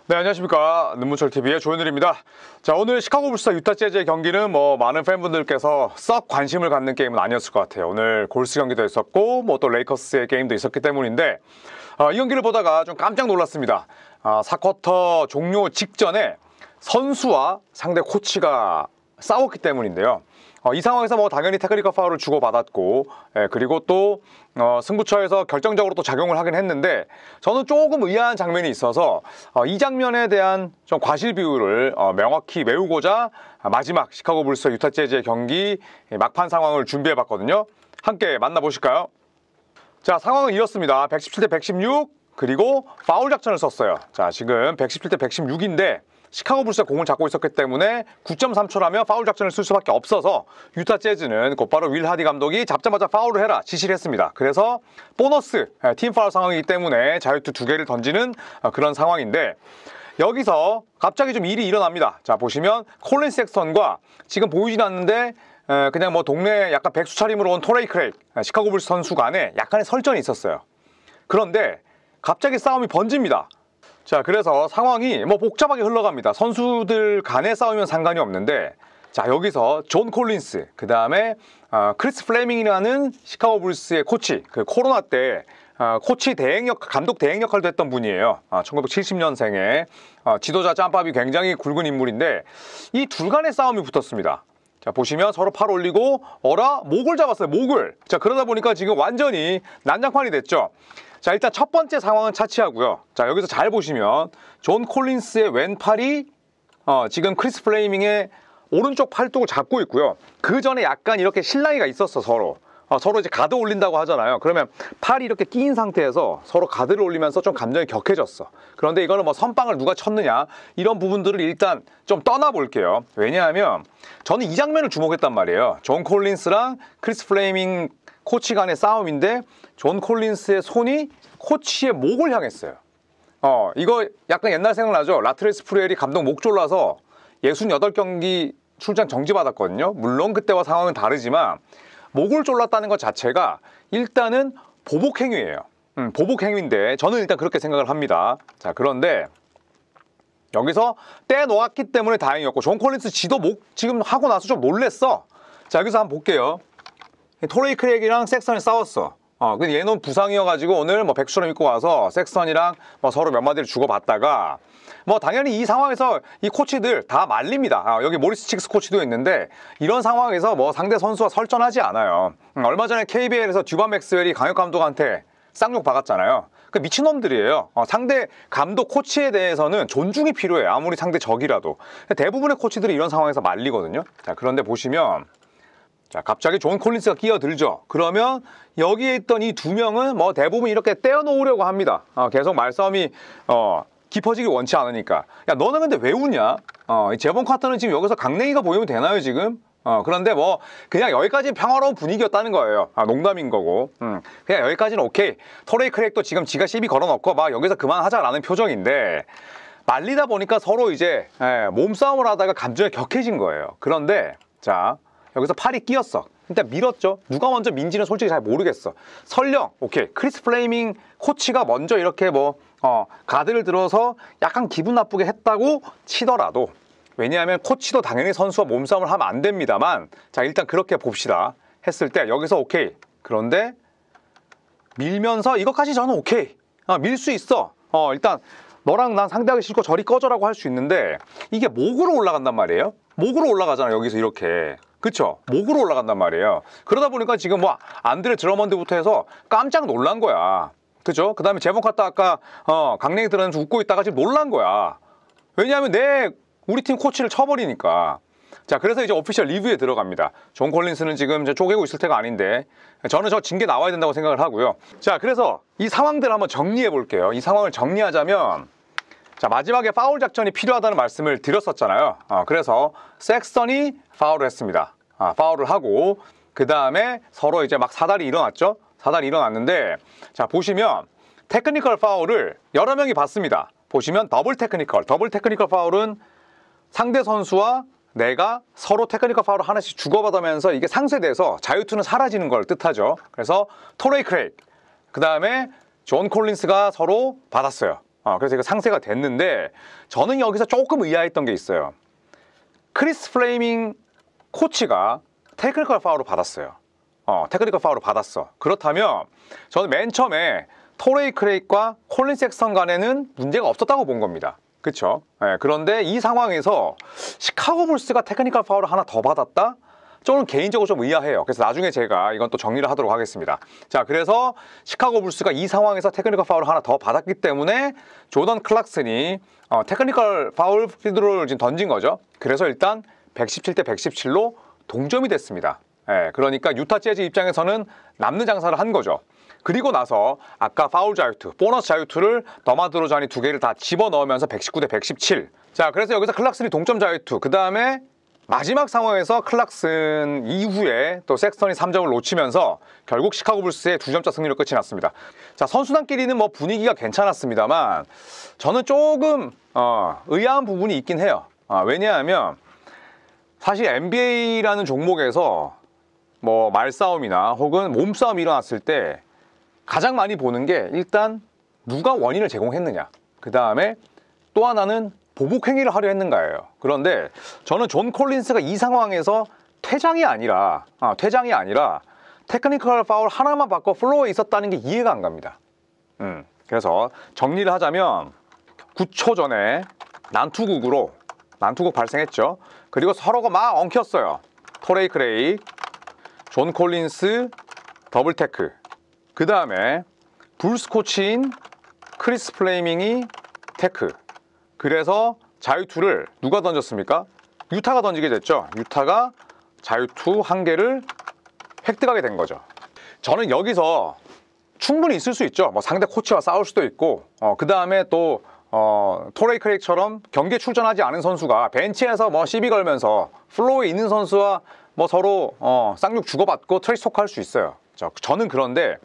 네, 안녕하십니까. 눈문철TV의 조현일입니다. 자, 오늘 시카고 불스와 유타 재즈의 경기는 많은 팬분들께서 썩 관심을 갖는 게임은 아니었을 것 같아요. 오늘 골스 경기도 있었고, 또 레이커스의 게임도 있었기 때문인데, 이 경기를 보다가 좀 깜짝 놀랐습니다. 4쿼터 종료 직전에 선수와 상대 코치가 싸웠기 때문인데요. 이 상황에서 당연히 테크니컬 파울을 주고받았고, 그리고 또 승부처에서 결정적으로 또 작용을 하긴 했는데, 저는 조금 의아한 장면이 있어서 이 장면에 대한 좀 과실 비율을 명확히 메우고자 마지막 시카고 불스 유타 재즈의 경기 막판 상황을 준비해 봤거든요. 함께 만나보실까요? 자, 상황은 이렇습니다. 117대 116, 그리고 파울 작전을 썼어요. 자, 지금 117대 116인데 시카고 불스가 공을 잡고 있었기 때문에 9.3초라면 파울 작전을 쓸 수밖에 없어서 유타 재즈는 곧바로 윌 하디 감독이 잡자마자 파울을 해라 지시를 했습니다. 그래서 보너스 팀 파울 상황이기 때문에 자유투 2개를 던지는 그런 상황인데, 여기서 갑자기 좀 일이 일어납니다. 자, 보시면 콜린 섹스턴과 지금 보이진 않는데 그냥 동네 약간 백수 차림으로 온 토레이 크레이크 시카고 불스 선수 간에 약간의 설전이 있었어요. 그런데 갑자기 싸움이 번집니다. 자, 그래서 상황이 복잡하게 흘러갑니다. 선수들 간의 싸우면 상관이 없는데, 자, 여기서 존 콜린스, 그 다음에 크리스 플레밍이라는 시카고 불스의 코치, 그 코로나 때 코치 감독 대행 역할도 했던 분이에요. 1970년생에 지도자 짬밥이 굉장히 굵은 인물인데, 이 둘 간의 싸움이 붙었습니다. 자, 보시면 서로 팔 올리고 목을 잡았어요. 목을. 자, 그러다 보니까 지금 완전히 난장판이 됐죠. 자, 일단 첫 번째 상황은 차치하고요. 자, 여기서 잘 보시면 존 콜린스의 왼팔이 지금 크리스 플레이밍의 오른쪽 팔뚝을 잡고 있고요. 그 전에 약간 이렇게 실랑이가 있었어, 서로. 서로 이제 가드 올린다고 하잖아요. 그러면 팔이 이렇게 끼인 상태에서 서로 가드를 올리면서 좀 감정이 격해졌어. 그런데 이거는 선빵을 누가 쳤느냐, 이런 부분들을 일단 좀 떠나볼게요. 왜냐하면 저는 이 장면을 주목했단 말이에요. 존 콜린스랑 크리스 플레이밍 코치 간의 싸움인데, 존 콜린스의 손이 코치의 목을 향했어요. 이거 약간 옛날 생각나죠? 라트레스 프루엘이 감독 목 졸라서 68경기 출장 정지받았거든요. 물론 그때와 상황은 다르지만 목을 졸랐다는 것 자체가 일단은 보복 행위예요. 보복 행위인데 저는 일단 그렇게 생각을 합니다. 자, 그런데 여기서 떼놓았기 때문에 다행이었고, 존 콜린스 지도 목 지금 하고 나서 좀 놀랬어. 자, 여기서 한번 볼게요. 토레이 크레이크랑 섹스턴이 싸웠어. 근데 얘는 부상이어가지고 오늘 백수처럼 입고 와서 섹스턴이랑 서로 몇 마디를 주고받다가 당연히 이 상황에서 이 코치들 다 말립니다. 여기 모리스 칙스 코치도 있는데, 이런 상황에서 상대 선수와 설전하지 않아요. 얼마 전에 KBL에서 듀반 맥스웰이 강혁 감독한테 쌍욕 박았잖아요. 그 미친놈들이에요. 상대 감독 코치에 대해서는 존중이 필요해요. 아무리 상대 적이라도. 대부분의 코치들이 이런 상황에서 말리거든요. 자, 그런데 보시면, 자, 갑자기 존 콜린스가 끼어들죠. 그러면 여기에 있던 이 두 명은 대부분 이렇게 떼어놓으려고 합니다. 계속 말싸움이 깊어지기 원치 않으니까. 야, 너는 근데 왜 웃냐? 이 제본 카터는 지금 여기서 강냉이가 보이면 되나요, 지금? 그런데 그냥 여기까지 평화로운 분위기였다는 거예요. 농담인 거고. 그냥 여기까지는 오케이. 토레이 크랙도 지금 지가 시비 걸어놓고 여기서 그만하자라는 표정인데, 말리다 보니까 서로 이제 몸싸움을 하다가 감정이 격해진 거예요. 그런데 자, 여기서 팔이 끼었어. 일단 밀었죠. 누가 먼저 민지는 솔직히 잘 모르겠어. 설령 오케이, 크리스 플레이밍 코치가 먼저 이렇게 가드를 들어서 약간 기분 나쁘게 했다고 치더라도, 왜냐하면 코치도 당연히 선수와 몸싸움을 하면 안 됩니다만, 자, 일단 그렇게 봅시다. 했을 때 여기서 오케이. 그런데 밀면서 이것까지 저는 오케이. 밀 수 있어. 일단 너랑 난 상대하기 싫고 저리 꺼져라고 할 수 있는데, 이게 목으로 올라간단 말이에요. 목으로 올라가잖아, 여기서 이렇게. 그쵸? 목으로 올라간단 말이에요. 그러다 보니까 지금 안드레 드러먼드부터 해서 깜짝 놀란 거야. 그죠? 그 다음에 제본 카터 아까 강냉이 들어가면서 웃고 있다가 지금 놀란 거야. 왜냐하면 우리 팀 코치를 쳐버리니까. 자, 그래서 이제 오피셜 리뷰에 들어갑니다. 존 콜린스는 지금 이제 쪼개고 있을 때가 아닌데, 저는 저 징계 나와야 된다고 생각을 하고요. 자, 그래서 이 상황들을 한번 정리해 볼게요. 이 상황을 정리하자면, 자, 마지막에 파울 작전이 필요하다는 말씀을 드렸었잖아요. 그래서 섹스턴이 파울을 했습니다. 파울을 하고, 그 다음에 서로 이제 사달이 일어났죠. 사달이 일어났는데, 자, 보시면 테크니컬 파울을 여러 명이 봤습니다. 보시면 더블 테크니컬 파울은 상대 선수와 내가 서로 테크니컬 파울을 하나씩 주고받으면서 이게 상쇄돼서 자유투는 사라지는 걸 뜻하죠. 그래서 토레이 크레이크, 그 다음에 존 콜린스가 서로 받았어요. 그래서 이거 상세가 됐는데 저는 여기서 조금 의아했던 게 있어요. 크리스 플레이밍 코치가 테크니컬 파울을 받았어요. 테크니컬 파울을 받았어. 그렇다면 저는 맨 처음에 토레이 크레이과 콜린 섹스턴 간에는 문제가 없었다고 본 겁니다. 그쵸? 그런데 이 상황에서 시카고 불스가 테크니컬 파울을 하나 더 받았다? 저는 개인적으로 좀 의아해요. 그래서 나중에 제가 이건 또 정리를 하도록 하겠습니다. 자, 그래서 시카고 불스가 이 상황에서 테크니컬 파울을 하나 더 받았기 때문에 조던 클락슨이 테크니컬 파울 필드를 지금 던진 거죠. 그래서 일단 117대 117로 동점이 됐습니다. 그러니까 유타 재즈 입장에서는 남는 장사를 한 거죠. 그리고 나서 아까 파울 자유투, 보너스 자유투를 더마드로잔이 두 개를 다 집어넣으면서 119대 117. 자, 그래서 여기서 클락슨이 동점 자유투, 그 다음에 마지막 상황에서 클락슨 이후에 또 섹스턴이 3점을 놓치면서 결국 시카고 불스의 2점차 승리로 끝이 났습니다. 자, 선수단끼리는 뭐 분위기가 괜찮았습니다만 저는 조금 의아한 부분이 있긴 해요. 왜냐하면 사실 NBA라는 종목에서 뭐 말싸움이나 혹은 몸싸움이 일어났을 때 가장 많이 보는 게 일단 누가 원인을 제공했느냐, 그 다음에 또 하나는 보복 행위를 하려 했는가예요. 그런데 저는 존 콜린스가 이 상황에서 퇴장이 아니라 테크니컬 파울 하나만 받고 플로어에 있었다는 게 이해가 안 갑니다. 그래서 정리를 하자면 9초 전에 난투극 발생했죠. 그리고 서로가 막 엉켰어요. 토레이 크레이, 존 콜린스 더블 태클. 그 다음에 불스 코치인 크리스 플레이밍이 태클. 그래서 자유투를 누가 던졌습니까? 유타가 던지게 됐죠. 유타가 자유투 한 개를 획득하게 된 거죠. 저는 여기서 충분히 있을 수 있죠. 뭐 상대 코치와 싸울 수도 있고, 그 다음에 또 토레이 크레이처럼 경기에 출전하지 않은 선수가 벤치에서 뭐 시비 걸면서 플로어에 있는 선수와 뭐 서로 쌍욕 주고받고 트레이스 토크 할 수 있어요. 저는 그런데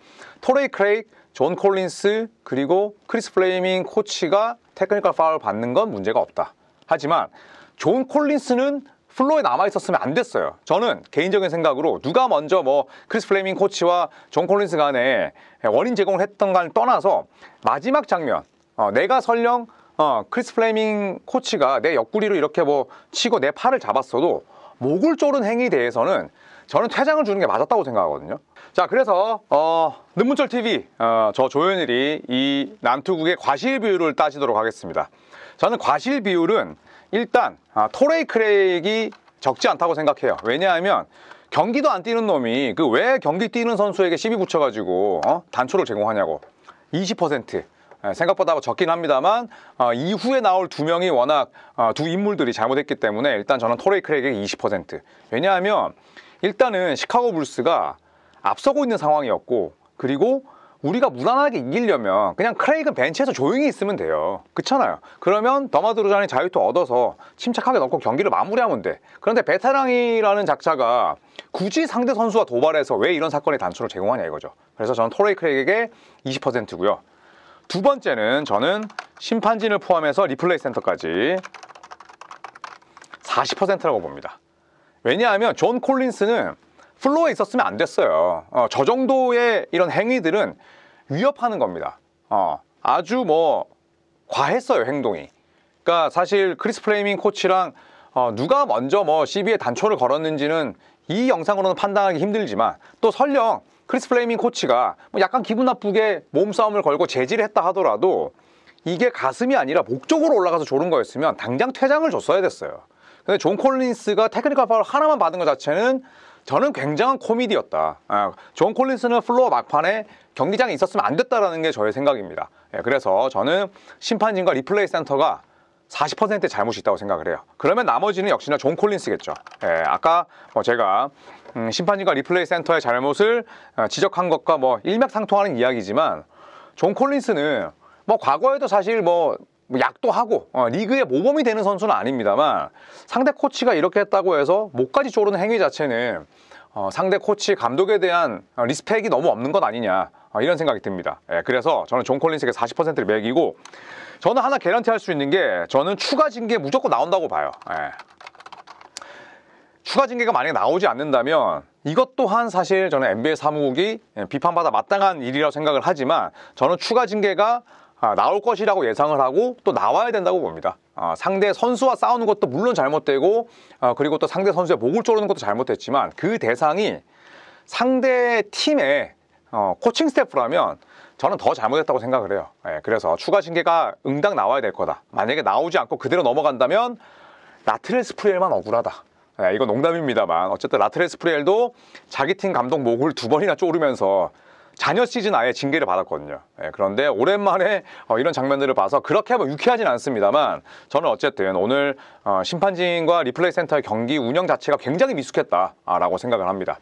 토레이 크레이, 존 콜린스 그리고 크리스 플레이밍 코치가 테크니컬 파울 받는 건 문제가 없다. 하지만 존 콜린스는 플로어에 남아있었으면 안 됐어요. 저는 개인적인 생각으로 누가 먼저 뭐 크리스 플레이밍 코치와 존 콜린스 간에 원인 제공을 했던 간을 떠나서 마지막 장면, 내가 설령 크리스 플레이밍 코치가 내 옆구리로 이렇게 뭐 치고 내 팔을 잡았어도 목을 조른 행위에 대해서는 저는 퇴장을 주는 게 맞았다고 생각하거든요. 자, 그래서 눈문철TV 저 조현일이 이 난투극의 과실 비율을 따지도록 하겠습니다. 저는 과실 비율은 일단 토레이 크레이기 적지 않다고 생각해요. 왜냐하면 경기도 안 뛰는 놈이 그 왜 경기 뛰는 선수에게 시비 붙여가지고 단초를 제공하냐고. 20%. 생각보다 적긴 합니다만 이후에 나올 두 명이 워낙 두 인물들이 잘못했기 때문에 일단 저는 토레이 크레이에게 20%. 왜냐하면 일단은 시카고 불스가 앞서고 있는 상황이었고, 그리고 우리가 무난하게 이기려면 그냥 크레이그는 벤치에서 조용히 있으면 돼요. 그렇잖아요. 그러면 더마드로잔이 자유투 얻어서 침착하게 넣고 경기를 마무리하면 돼. 그런데 베테랑이라는 작자가 굳이 상대 선수와 도발해서 왜 이런 사건의 단초를 제공하냐 이거죠. 그래서 저는 토레이 크레이에게 20%고요. 두 번째는 저는 심판진을 포함해서 리플레이 센터까지 40%라고 봅니다. 왜냐하면 존 콜린스는 플로어에 있었으면 안 됐어요. 저 정도의 이런 행위들은 위협하는 겁니다. 아주 뭐 과했어요, 행동이. 그러니까 사실 크리스 플레이밍 코치랑 누가 먼저 뭐 시비에 단초를 걸었는지는 이 영상으로는 판단하기 힘들지만, 또 설령 크리스 플레이밍 코치가 뭐 약간 기분 나쁘게 몸싸움을 걸고 제지를 했다 하더라도 이게 가슴이 아니라 목 쪽으로 올라가서 조른 거였으면 당장 퇴장을 줬어야 됐어요. 근데 존 콜린스가 테크니컬 파울 하나만 받은 것 자체는 저는 굉장한 코미디였다. 존 콜린스는 플로어 막판에 경기장에 있었으면 안 됐다라는 게 저의 생각입니다. 그래서 저는 심판진과 리플레이 센터가 40%의 잘못이 있다고 생각을 해요. 그러면 나머지는 역시나 존 콜린스겠죠. 아까 제가 심판진과 리플레이 센터의 잘못을 지적한 것과 뭐 일맥상통하는 이야기지만, 존 콜린스는 뭐 과거에도 사실 뭐 약도 하고 리그의 모범이 되는 선수는 아닙니다만, 상대 코치가 이렇게 했다고 해서 목까지 조르는 행위 자체는 상대 코치 감독에 대한 리스펙이 너무 없는 것 아니냐, 이런 생각이 듭니다. 그래서 저는 존 콜린스에게 40%를 매기고, 저는 하나 개런티 할 수 있는 게 저는 추가 징계 무조건 나온다고 봐요. 추가 징계가 만약에 나오지 않는다면 이것 또한 사실 저는 NBA 사무국이 비판받아 마땅한 일이라고 생각을 하지만, 저는 추가 징계가 나올 것이라고 예상을 하고 또 나와야 된다고 봅니다. 상대 선수와 싸우는 것도 물론 잘못되고 그리고 또 상대 선수의 목을 조르는 것도 잘못됐지만 그 대상이 상대 팀의 코칭 스태프라면 저는 더 잘못했다고 생각을 해요. 그래서 추가 징계가 응당 나와야 될 거다. 만약에 나오지 않고 그대로 넘어간다면 라트렐 스프리엘만 억울하다. 이건 농담입니다만 어쨌든 라트렐 스프리엘도 자기 팀 감독 목을 2번이나 조르면서 자녀 시즌 아예 징계를 받았거든요. 그런데 오랜만에 이런 장면들을 봐서 그렇게 하면 유쾌하진 않습니다만 저는 어쨌든 오늘 심판진과 리플레이 센터의 경기 운영 자체가 굉장히 미숙했다라고 생각을 합니다.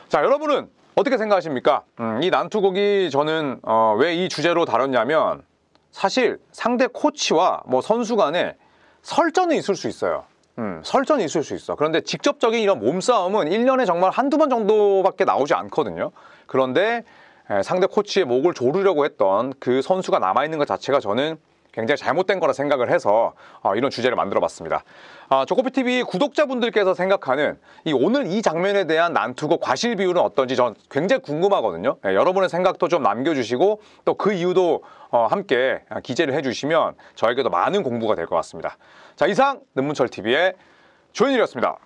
자, 여러분은 어떻게 생각하십니까? 이 난투극이 저는 왜 이 주제로 다뤘냐면 사실 상대 코치와 뭐 선수 간에 설전은 있을 수 있어요. 설전이 있을 수 있어. 그런데 직접적인 이런 몸싸움은 1년에 정말 한두 번 정도밖에 나오지 않거든요. 그런데 상대 코치의 목을 조르려고 했던 그 선수가 남아있는 것 자체가 저는 굉장히 잘못된 거라 생각을 해서 이런 주제를 만들어 봤습니다. 조코피TV 구독자분들께서 생각하는 오늘 이 장면에 대한 난투극 과실 비율은 어떤지 전 굉장히 궁금하거든요. 여러분의 생각도 좀 남겨주시고 또 그 이유도 함께 기재를 해주시면 저에게도 많은 공부가 될 것 같습니다. 자, 이상 능문철TV의 조현일이었습니다.